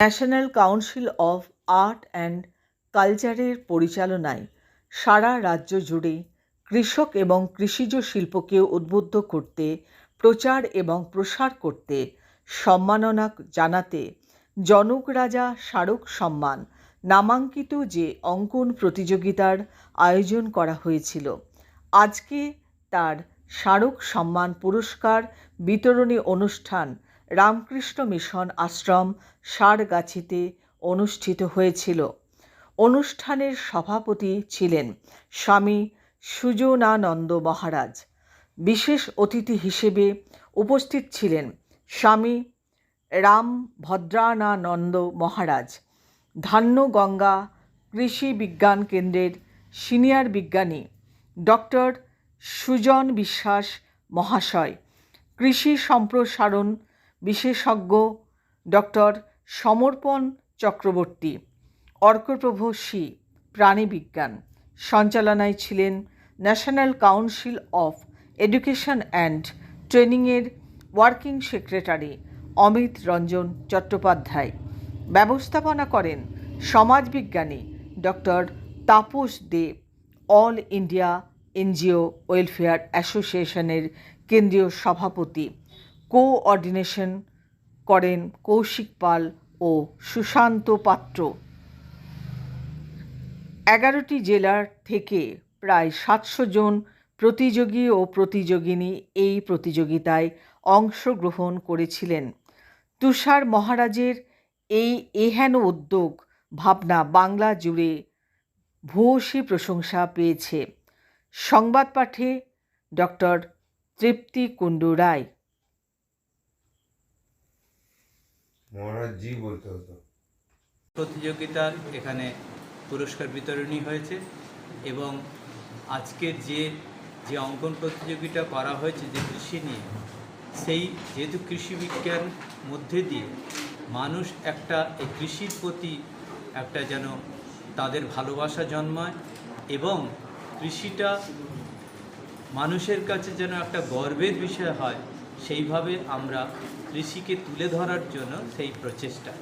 National council of art and কালচারের পরিচালনায় সারা রাজ্য জুড়ে কৃষক এবং কৃষিজ শিল্পকে উদ্বুদ্ধ করতে, প্রচার এবং প্রসার করতে, সম্মাননা জানাতে জনক রাজা স্মারক সম্মান নামাঙ্কিত যে অঙ্কন প্রতিযোগিতার আয়োজন করা হয়েছিল, আজকে তার স্মারক সম্মান পুরস্কার বিতরণী অনুষ্ঠান রামকৃষ্ণ মিশন আশ্রম সারগাছিতে অনুষ্ঠিত হয়েছিল। অনুষ্ঠানের সভাপতি ছিলেন স্বামী সুজনানন্দ মহারাজ। বিশেষ অতিথি হিসেবে উপস্থিত ছিলেন স্বামী রামভদ্রানন্দ মহারাজ, ধান্যগঙ্গা কৃষি বিজ্ঞান কেন্দ্রের সিনিয়র বিজ্ঞানী ডক্টর সুজন বিশ্বাস মহাশয়, কৃষি সম্প্রসারণ বিশেষজ্ঞ ডক্টর সমর্পণ চক্রবর্তী, অর্কপ্রভ সি, প্রাণীবিজ্ঞান। সঞ্চালনায় ছিলেন national council of education and ট্রেনিংয়ের ওয়ার্কিং সেক্রেটারি অমিত রঞ্জন চট্টোপাধ্যায়। ব্যবস্থাপনা করেন সমাজবিজ্ঞানী ডক্টর তাপস দে, অল ইন্ডিয়া এনজিও ওয়েলফেয়ার অ্যাসোসিয়েশনের কেন্দ্রীয় সভাপতি। কোঅর্ডিনেশন করেন কৌশিক পাল ও সুশান্ত পাত্র। 11টি জেলার থেকে প্রায় 700 জন প্রতিযোগী ও প্রতিযোগিনী এই প্রতিযোগিতায় অংশগ্রহণ করেছিলেন। তুষার মহারাজের এই এহেন উদ্যোগ ভাবনা বাংলা জুড়ে ভূয়সী প্রশংসা পেয়েছে। সংবাদ পাঠে ডক্টর তৃপ্তি কুণ্ডু রায়। মহারাজজি বলতে হতো। প্রতিযোগিতার এখানে পুরস্কার বিতরণী হয়েছে এবং আজকের যে অঙ্কন প্রতিযোগিতা করা হয়েছে যে কৃষি নিয়ে, সেই যেহেতু কৃষি বিজ্ঞান মধ্যে দিয়ে মানুষ একটা এই কৃষির প্রতি একটা যেন তাদের ভালোবাসা জন্মায় এবং কৃষিটা মানুষের কাছে যেন একটা গর্বের বিষয় হয়, সেইভাবে আমরা কৃষিকে তুলে ধরার জন্য সেই প্রচেষ্টা।